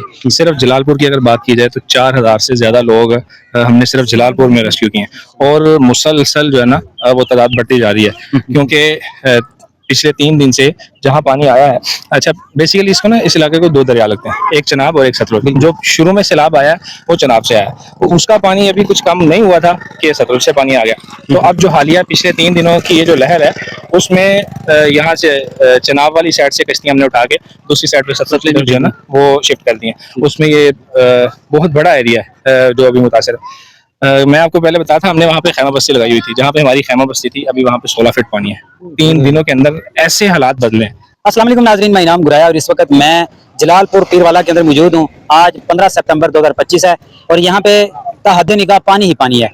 गई। सिर्फ जलालपुर की अगर बात की जाए तो 4000 से ज़्यादा लोग हमने सिर्फ जलालपुर में रेस्क्यू किए हैं और मुसलसल जो है ना वो तादाद बढ़ती जा रही है क्योंकि पिछले 3 दिन से जहाँ पानी आया है। अच्छा, बेसिकली इसको ना इस इलाके को दो दरिया लगते हैं, एक चनाब और एक सतलुज। जो शुरू में सैलाब आया वो चनाब से आया, तो उसका पानी अभी कुछ कम नहीं हुआ था कि सतलुज से पानी आ गया। तो अब जो हालिया पिछले 3 दिनों की ये जो लहर है उसमें यहाँ से चनाब वाली साइड से कश्तियाँ हमने उठा के दूसरी साइड पे सतलुज जो है ना वो शिफ्ट कर दी हैं। उसमें ये बहुत बड़ा एरिया है जो अभी मुतासर है। मैं आपको पहले बताया था हमने वहाँ पे खैमा बस्ती लगाई हुई थी, जहाँ पे हमारी खैमा बस्ती थी अभी वहाँ पे 16 फीट पानी है। 3 दिनों के अंदर ऐसे हालात बदले। अस्सलाम वालेकुम नाज़रीन, मैं इनाम गुराया और इस वक्त मैं जलालपुर पीरवाला के अंदर मौजूद हूँ। आज 15 सितंबर 2025 है और यहाँ पे तहद निगाह पानी ही पानी है।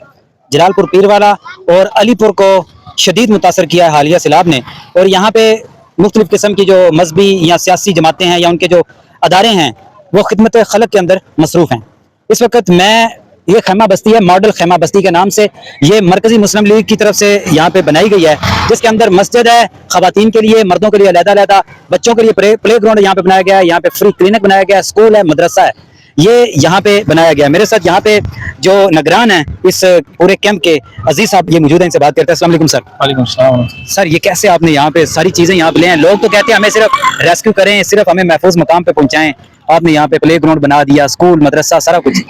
जलालपुर पीरवाला और अलीपुर को शदीद मुतासर किया है हालिया सैलाब ने और यहाँ पे मुख्तलिफ किस्म की जो मजहबी या सियासी जमातें हैं या उनके जो अदारे हैं वो खिदमत खलक के अंदर मसरूफ़ हैं। इस वक्त मैं ये खैमा बस्ती है, मॉडल खैमा बस्ती के नाम से ये मरकजी मुस्लिम लीग की तरफ से यहाँ पे बनाई गई है, जिसके अंदर मस्जिद है खवातीन के लिए, मर्दों के लिए अलग-अलग, बच्चों के लिए प्ले ग्राउंड यहाँ पे बनाया गया है, यहाँ पे फ्री क्लिनिक बनाया गया है, स्कूल है, मदरसा है, ये यहाँ पे बनाया गया है। मेरे साथ यहाँ पे जो निगरान है इस पूरे कैंप के अजीज साहब ये मौजूद है, इनसे बात करते हैं। अस्सलाम वालेकुम सर। वालेकुम सलाम। सर ये कैसे आपने यहाँ पे सारी चीजें यहाँ पे ले हैं? लोग तो कहते हैं हमें सिर्फ रेस्क्यू करें, सिर्फ हमें महफूज मकाम पे पहुंचाएं, आपने यहाँ पे प्ले ग्राउंड बना दिया, स्कूल मदरसा सारा कुछ।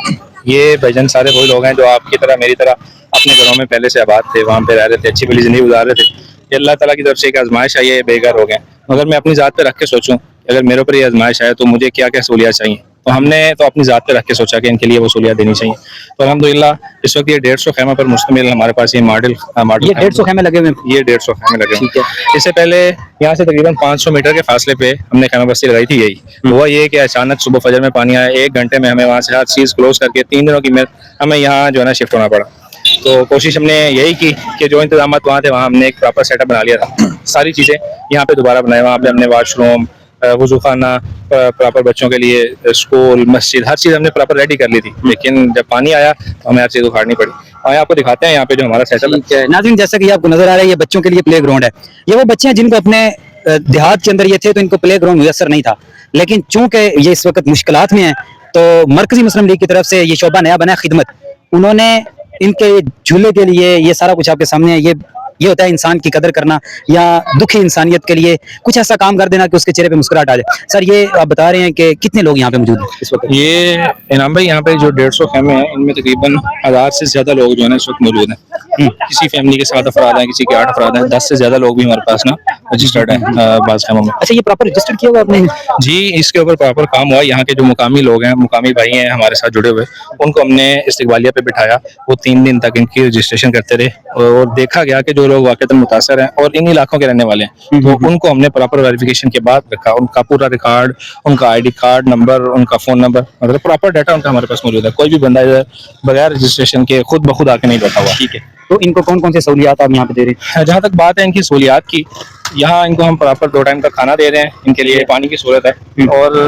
ये भाईजान सारे वही लोग हैं जो आपकी तरह मेरी तरह अपने घरों में पहले से आबाद थे, वहाँ पे रह रहे थे, अच्छी भली जिंदगी गुजार रहे थे। ये अल्लाह ताला की तरफ से एक आजमाइश आई है, बेघर हो गए। अगर मैं अपनी ज़ात पे रख के सोचूं अगर मेरे ऊपर ये आजमाइश आए तो मुझे क्या क्या सहूलियत चाहिए, तो हमने तो अपनी ज़ात पे रख के सोचा कि इनके लिए वो सहूलियत देनी चाहिए। तो अल्हम्दुलिल्लाह इस वक्त ये 150 खैमा पर मुश्तमिल हमारे पास ये मॉडल ये 150 खैमे लगे हुए हैं। ये 150 खैमे लगे हुए ठीक है। हैं। इससे पहले यहाँ से तकरीबन 500 मीटर के फासले पे हमने खैमा बस्ती लगाई थी। यही हुआ ये कि अचानक सुबह फजर में पानी आया, 1 घंटे में हमें वहाँ से हर चीज़ क्लोज करके 3 दिनों की हमें यहाँ जो है ना शिफ्ट होना पड़ा। तो कोशिश हमने यही की कि जो इंतजाम वहाँ थे वहाँ हमने एक प्रॉपर सेटअप बना लिया था, सारी चीज़ें यहाँ पे दोबारा बनाए। वहाँ पे हमने वाशरूम, वजू खाना, प्रॉपर बच्चों के लिए स्कूल, मस्जिद, हर चीज़ हमने प्रॉपर रेडी कर ली थी। लेकिन जब पानी आया तो हमें हर चीज़ उखाड़नी पड़ी। और आपको दिखाते हैं यहाँ पे जो हमारा सेटअप है। नाज़रीन जैसा कि आपको नजर आ रहा है ये बच्चों के लिए प्ले ग्राउंड है। ये वो बच्चे हैं जिनको अपने देहात के अंदर ये थे तो इनको प्ले ग्राउंड मुयसर नहीं था, लेकिन चूंकि ये इस वक्त मुश्किलात में है तो मरकजी मुस्लिम लीग की तरफ से ये शोबा नया बना है खिदमत, उन्होंने इनके झूले के लिए ये सारा कुछ आपके सामने है। ये होता है इंसान की कदर करना या दुखी इंसानियत के लिए कुछ ऐसा काम कर देना कि उसके चेहरे पे मुस्कुराहट आ जाए। सर ये आप बता रहे हैं कि कितने लोग यहाँ पे मौजूद हैं इस वक्त? ये इनाम भाई यहाँ पे जो 150 खैमे हैं इनमें तकरीबन 1000 से ज्यादा लोग जो है ना इस वक्त मौजूद हैं। किसी फैमिली के 7 अफराद हैं, किसी के 8 अफराद हैं, 10 से ज्यादा लोग भी हमारे पास ना रजिस्टर्ड हैं बाज़ खैमों में। अच्छा, ये प्रॉपर रजिस्टर किया हुआ आपने? जी, इसके ऊपर प्रॉपर काम हुआ। यहाँ के जो मुकामी लोग हैं, मुकामी भाई हैं हमारे साथ जुड़े हुए, उनको हमने इस्तकबालिया पे बिठाया। वो 3 दिन तक इनकी रजिस्ट्रेशन करते रहे और देखा गया कि जो लोग वाकई मुतासर हैं और इन इलाकों के रहने वाले हैं तो उनको हमने प्रॉपर वेरिफिकेशन के बाद रखा। उनका पूरा रिकॉर्ड, उनका ID कार्ड नंबर, उनका फ़ोन नंबर, मतलब प्रॉपर डाटा उनका हमारे पास मौजूद है। कोई भी बंदा इधर बगैर रजिस्ट्रेशन के खुद ब खुद आके नहीं बैठा हुआ। ठीक है, तो इनको कौन कौन से सहूलियात आप यहाँ पे दे रहे हैं? जहाँ तक बात है इनकी सहूलियात की, यहाँ इनको हम प्रॉपर 2 टाइम का खाना दे रहे हैं, इनके लिए पानी की सूरत है। और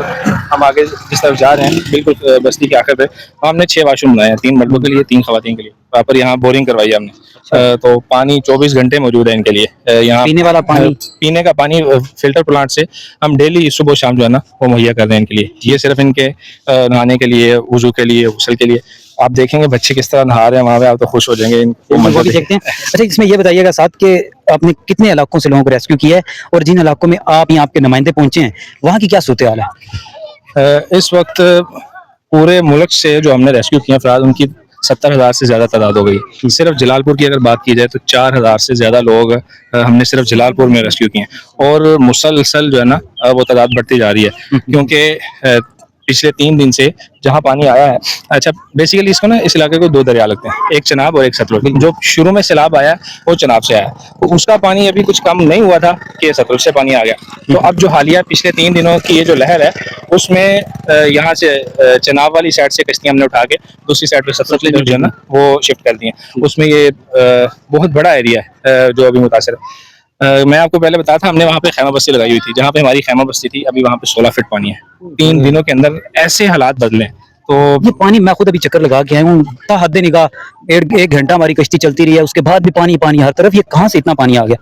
हम आगे जिस तरफ जा रहे हैं बिल्कुल बस्ती के आखिर पे हमने 6 वाशरूम बनाए हैं, 3 मर्दों के लिए, 3 खवातीन के लिए। प्रॉपर यहाँ बोरिंग करवाई है हमने। तो पानी 24 घंटे मौजूद है इनके लिए। यहाँ पीने वाला पानी, पीने का पानी फिल्टर प्लांट से हम डेली सुबह शाम जो है ना वो मुहैया कर रहे हैं इनके लिए। ये सिर्फ इनके नहाने के लिए, वजू के लिए, गुस्ल के लिए। आप देखेंगे बच्चे किस तरह नहा रहे हैं वहाँ पे, आप तो खुश हो जाएंगे इनको भी देखते हैं। अच्छा, इसमें ये बताइएगा साथ के आपने कितने इलाकों से लोगों को रेस्क्यू किया है और जिन इलाकों में आप यहाँ आपके नुमाइंदे पहुंचे हैं वहाँ की क्या सूरत हाल है? इस वक्त पूरे मुल्क से जो हमने रेस्क्यू किए अफराद उनकी 70,000 से ज़्यादा तादाद हो गई। सिर्फ जलालपुर की अगर बात की जाए तो 4000 से ज़्यादा लोग हमने सिर्फ जलालपुर में रेस्क्यू किए हैं और मुसलसल जो है ना वो तादाद बढ़ती जा रही है क्योंकि पिछले 3 दिन से जहाँ पानी आया है। अच्छा, बेसिकली इसको ना इस इलाके को 2 दरिया लगते हैं, एक चनाब और एक सतलुज। जो शुरू में सैलाब आया वो चनाब से आया, तो उसका पानी अभी कुछ कम नहीं हुआ था कि सतलुज से पानी आ गया। तो अब जो हालिया पिछले 3 दिनों की ये जो लहर है उसमें यहाँ से चनाब वाली साइड से कश्तियाँ हमने उठा के दूसरी साइड पे सतलुज जो है ना वो शिफ्ट कर दी हैं। उसमें ये बहुत बड़ा एरिया है जो अभी मुतासर है। मैं आपको पहले बताया था हमने वहाँ पे खैमा बस्ती लगाई हुई थी, जहाँ पे हमारी खैमा बस्ती थी अभी वहाँ पे 16 फीट पानी है। 3 दिनों के अंदर ऐसे हालात बदले। तो ये पानी मैं खुद अभी चक्कर लगा के आया हूँ, हद निगाह 1 घंटा हमारी कश्ती चलती रही है, उसके बाद भी पानी पानी हर तरफ। ये कहाँ से इतना पानी आ गया?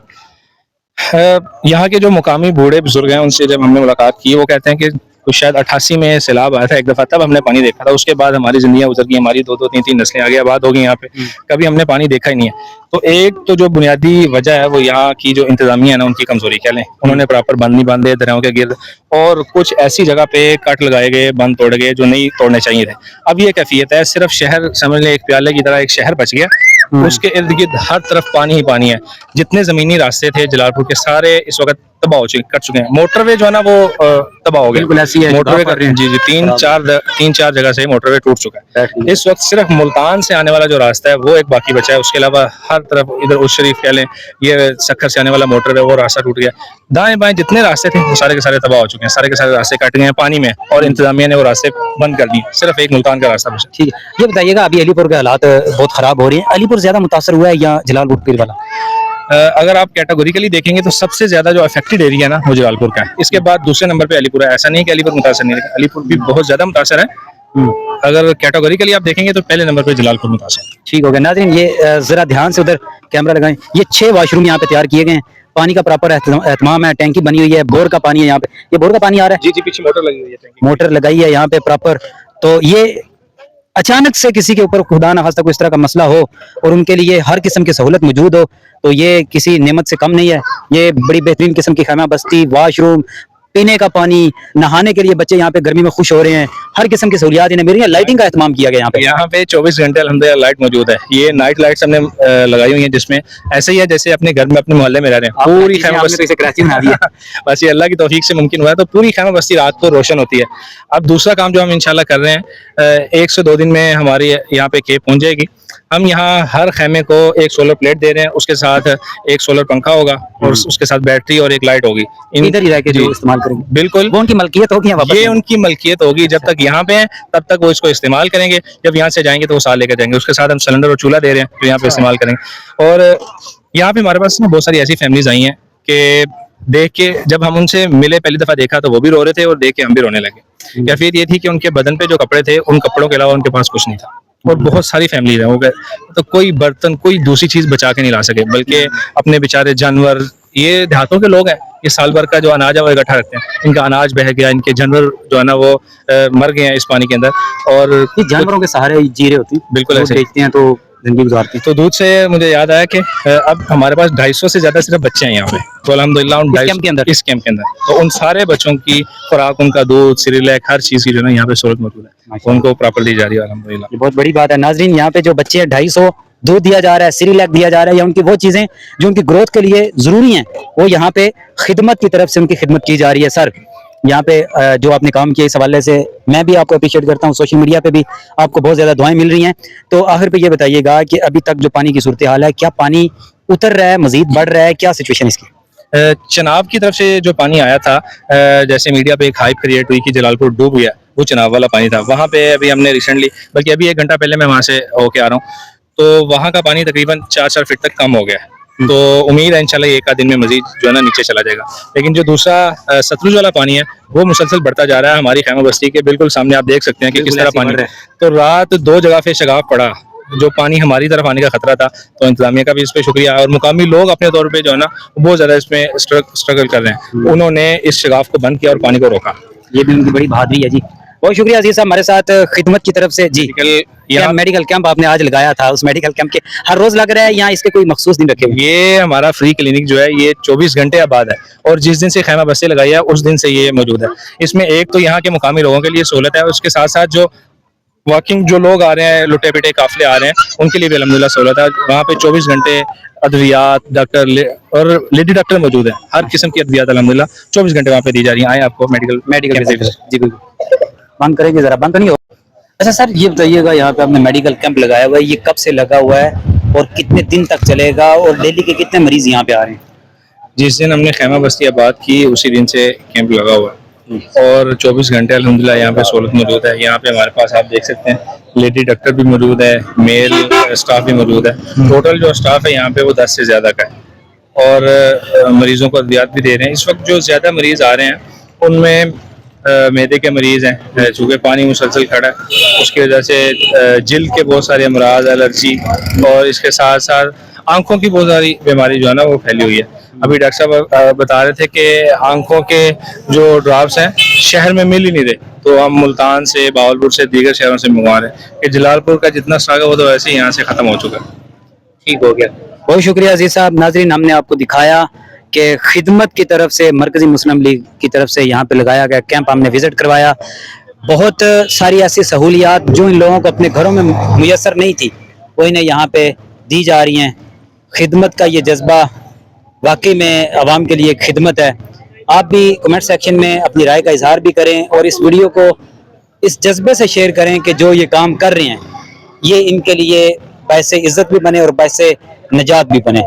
यहाँ के जो मुकामी बूढ़े बुजुर्ग हैं उनसे जब हमने मुलाकात की, वो कहते हैं कि कुछ शायद 88 में सैलाब आया था एक दफ़ा, तब हमने पानी देखा था। उसके बाद हमारी ज़िंदगियाँ गुज़र गई, हमारी 2-2 3-3 नस्लें आगे आबाद हो गई यहाँ पे। कभी हमने पानी देखा ही नहीं है। तो एक तो जो बुनियादी वजह है वो यहाँ की जो इंतज़ामिया है ना, उनकी कमज़ोरी कह लें। उन्होंने प्रॉपर बंद नहीं बांधे दरियाओं के गिर्द, और कुछ ऐसी जगह पे कट लगाए गए, बंद तोड़े गए जो नहीं तोड़ने चाहिए थे। अब ये कैफियत है, सिर्फ शहर समझ लें, एक प्याले की तरह एक शहर बच गया, उसके इर्द गिर्द हर तरफ पानी ही पानी है। जितने जमीनी रास्ते थे जलालपुर के, सारे इस वक्त तबाह हो चुके, कट चुके हैं। मोटरवे जो है ना वो तबाह हो बिल्कुल गया। ऐसी है, मोटरवे कर रहे हैं। जी जी, तीन चार जगह से मोटरवे टूट चुका है। इस वक्त सिर्फ मुल्तान से आने वाला जो रास्ता है वो एक बाकी बचा है। उसके अलावा हर तरफ इधर उस शरीफ कह लें, ये सक्खर से आने वाला मोटरवे, वो रास्ता टूट गया। दाएं बाएं जितने रास्ते थे वो सारे के सारे तबाह हो चुके हैं, सारे के सारे रास्ते कट गए हैं पानी में, और इंतजामिया ने वो रास्ते बंद कर दिए। सिर्फ एक मुल्तान का रास्ता बचा। ठीक है, ये बताइएगा, अभी अलीपुर के हालात बहुत खराब हो रहे हैं, अलीपुर ज्यादा मुतासर हुआ है या जलालपुर पीर वाला? अगर आप कैटेगोरिकली देखेंगे तो सबसे ज्यादा जो अफेक्टेड एरिया है ना वो जलालपुर का है। इसके बाद दूसरे नंबर पे अलीपुर है। ऐसा नहीं है कि अलीपुर मुतासर नहीं है, अलीपुर भी बहुत ज्यादा मुतासर है। अगर कैटेगोरिकली आप देखेंगे तो पहले नंबर पे जलालपुर मुतासर है। ठीक हो गया नाज़रीन, ये जरा ध्यान से उधर कैमरा लगाएं। ये 6 वॉशरूम यहाँ पे तैयार किए गए हैं, पानी का प्रॉपर एहतमाम है, टैंकी बनी हुई है, बोर का पानी है यहाँ पे। ये बोर का पानी आ रहा है, जी जी, पीछे मोटर लगी हुई है, मोटर लगाई है यहाँ पे प्रॉपर। तो ये अचानक से किसी के ऊपर खुदा न खास्ता कोई इस तरह का मसला हो और उनके लिए हर किस्म की सहूलत मौजूद हो, तो ये किसी नेमत से कम नहीं है। ये बड़ी बेहतरीन किस्म की खैमा बस्ती, वॉशरूम, पीने का पानी, नहाने के लिए बच्चे यहाँ पे गर्मी में खुश हो रहे हैं, हर किस्म की सहूलियात इन्हें मिल रही है। लाइटिंग का एहतमाम किया गया यहाँ पे। यहाँ पे 24 घंटे अल्हम्दुलिल्लाह लाइट मौजूद है। ये नाइट लाइट्स हमने लगाई हुई हैं, जिसमें ऐसे ही है जैसे अपने घर में अपने मोहल्ले में रह रहे हैं। पूरी खैमा बस्ती कराची में आ रही है। बस ये अल्लाह की तौफीक से मुमकिन हुआ है, तो पूरी खैमा बस्ती रात को रोशन होती है। अब दूसरा काम जो हम इंशाल्लाह कर रहे हैं, 1 से 2 दिन में हमारी यहाँ पे केप पहुंच जाएगी। हम यहाँ हर खेमे को एक सोलर प्लेट दे रहे हैं, उसके साथ एक सोलर पंखा होगा और उसके साथ बैटरी और एक लाइट होगी। इधर ही रह के जो इस्तेमाल करेंगे, बिल्कुल वो उनकी मलकियत होगी या वापस? ये उनकी मलकियत होगी। जब तक यहाँ पे हैं तब तक वो इसको इस्तेमाल करेंगे, जब यहाँ से जाएंगे तो वो साथ लेकर जाएंगे। उसके साथ हम सिलेंडर और चूल्हा दे रहे हैं जो यहाँ पे इस्तेमाल करेंगे। और यहाँ पे हमारे पास ना बहुत सारी ऐसी फैमिलीज आई हैं कि देख के, जब हम उनसे मिले पहली दफा देखा तो वो भी रो रहे थे और देख के हम भी रोने लगे। या फिर ये थी कि उनके बदन पे जो कपड़े थे, उन कपड़ों के अलावा उनके पास कुछ नहीं था। और बहुत सारी फैमिली है वो, तो कोई बर्तन, कोई दूसरी चीज बचा के नहीं ला सके, बल्कि अपने बेचारे जानवर, ये देहातों के लोग हैं, ये साल भर का जो अनाज है वो इकट्ठा रखते हैं। इनका अनाज बह गया, इनके जानवर जो है ना वो मर गए हैं इस पानी के अंदर। और ये जानवरों के सहारे जी रहे होती हैं, बिल्कुल ऐसे देखते हैं तो जिंदगी गुजारती हैं। तो दूध से मुझे याद आया कि अब हमारे पास 250 से ज्यादा सिर्फ बच्चे हैं यहाँ पे, तो अल्हम्दुलिल्लाह उन इस कैंप के अंदर? इस कैंप के अंदर तो उन सारे बच्चों की खुराक, उनका दूध, सिरिलैक, हर चीज की जो है ना यहाँ पे सहूलत मौजूद है, उनको प्रॉपर दी जा रही है अल्हम्दुलिल्लाह। ये बहुत बड़ी बात है नाजरीन। यहाँ पे जो बच्चे हैं 250 दूध दिया जा रहा है, सिरिलैक दिया जा रहा है, या उनकी वो चीजें जो उनकी ग्रोथ के लिए जरूरी हैं, वो यहाँ पे खिदमत की तरफ से उनकी खिदमत की जा रही है। सर, यहाँ पे जो आपने काम किया इस हवाले से मैं भी आपको अप्रिशिएट करता हूँ। सोशल मीडिया पे भी आपको बहुत ज्यादा दुआएं मिल रही हैं। तो आखिर पे ये बताइएगा कि अभी तक जो पानी की सूरत हाल है, क्या पानी उतर रहा है, मजीद बढ़ रहा है, क्या सिचुएशन इसकी? चनाब की तरफ से जो पानी आया था, जैसे मीडिया पे एक हाइप क्रिएट हुई कि जलालपुर डूब गया, वो चनाब वाला पानी था। वहाँ पे अभी हमने रिसेंटली, बल्कि अभी 1 घंटा पहले मैं वहाँ से होके आ रहा हूँ, तो वहाँ का पानी तकरीबन 4 फीट तक कम हो गया है। तो उम्मीद है इंशाल्लाह एक आध दिन में मजीद जो है ना नीचे चला जाएगा। लेकिन जो दूसरा सतलुज वाला पानी है वो मुसलसल बढ़ता जा रहा है। हमारी खैमा बस्ती के बिल्कुल सामने आप देख सकते हैं कि किस तरह पानी, तो रात 2 जगह पे शगाफ पड़ा, जो पानी हमारी तरफ आने का खतरा था। तो इंतजामिया का भी इस पे शुक्रिया, और मुकामी लोग अपने तौर पे जो है ना बहुत ज्यादा इसमें स्ट्रगल कर रहे हैं। उन्होंने इस शगाफ को बंद किया और पानी को रोका। ये भी उनकी बड़ी बहादुरी है जी। बहुत शुक्रिया अजीज साहब, हमारे साथ खिदमत की तरफ से जी। यहाँ मेडिकल कैंप आपने आज लगाया था, उस मेडिकल कैंप के हर रोज लग रहा है या इसके कोई मखसूस दिन रखे हुए? ये हमारा फ्री क्लिनिक जो है ये 24 घंटे आबाद है, और जिस दिन से खैमा बस्ती लगाई है उस दिन से ये मौजूद है। इसमें एक तो यहाँ के मुकामी लोगों के लिए सहूलत है, उसके साथ साथ जो वॉकिंग जो लोग आ रहे हैं, लुटे पिटे काफिले आ रहे हैं, उनके लिए भी अल्हम्दुलिल्लाह सहूलत है। वहाँ पे 24 घंटे अद्वियात, डॉक्टर और लेडी डॉक्टर मौजूद है। हर किस्म की अद्वियात अल्हम्दुलिल्लाह 24 घंटे वहाँ पे दी जा रही है। आए आपको मेडिकल जी बिल्कुल। बंद करेंगे जरा, बंद तो नहीं हो? अच्छा सर, ये बताइएगा, यहाँ पे आपने मेडिकल कैंप लगाया हुआ है, ये कब से लगा हुआ है और कितने दिन तक चलेगा, और डेली के कितने मरीज यहाँ पे आ रहे हैं? जिस दिन हमने खैमा बस्ती आबाद की उसी दिन से कैंप लगा हुआ है, और 24 घंटे अल्हम्दुलिल्लाह यहाँ पे सहूलत मौजूद है। यहाँ पे हमारे पास आप देख सकते हैं लेडी डॉक्टर भी मौजूद है, मेल स्टाफ भी मौजूद है। टोटल जो स्टाफ है यहाँ पे वो 10 से ज़्यादा का है, और मरीजों को अद्वियात भी दे रहे हैं। इस वक्त जो ज़्यादा मरीज आ रहे हैं उनमें मैदे के मरीज हैं, चूँकि पानी मुसलसल खड़ा है उसकी वजह से जिल्द के बहुत सारे अमराज, एलर्जी, और इसके साथ साथ आंखों की बहुत सारी बीमारी जो है ना वो फैली हुई है। अभी डॉक्टर साहब बता रहे थे कि आंखों के जो ड्रॉप्स हैं शहर में मिल ही नहीं रहे, तो हम मुल्तान से, बावलपुर से, दीगर शहरों से मंगवा रहे हैं कि जलालपुर का जितना स्टॉक है वो तो वैसे ही यहाँ से ख़त्म हो चुका है। ठीक हो गया। बहुत शुक्रिया अजीज साहब। नाजरीन, हमने आपको दिखाया कि खिदमत की तरफ से मरकजी मुस्लिम लीग की तरफ से यहाँ पे लगाया गया कैंप हमने विजिट करवाया। बहुत सारी ऐसी सहूलियात जो इन लोगों को अपने घरों में मुयसर नहीं थी वो इन्हें यहाँ पे दी जा रही हैं। खिदमत का ये जज्बा वाकई में आवाम के लिए खिदमत है। आप भी कमेंट सेक्शन में अपनी राय का इजहार भी करें और इस वीडियो को इस जज्बे से शेयर करें कि जो ये काम कर रहे हैं ये इनके लिए बायसे इज्जत भी बने और बायसे निजात भी बने।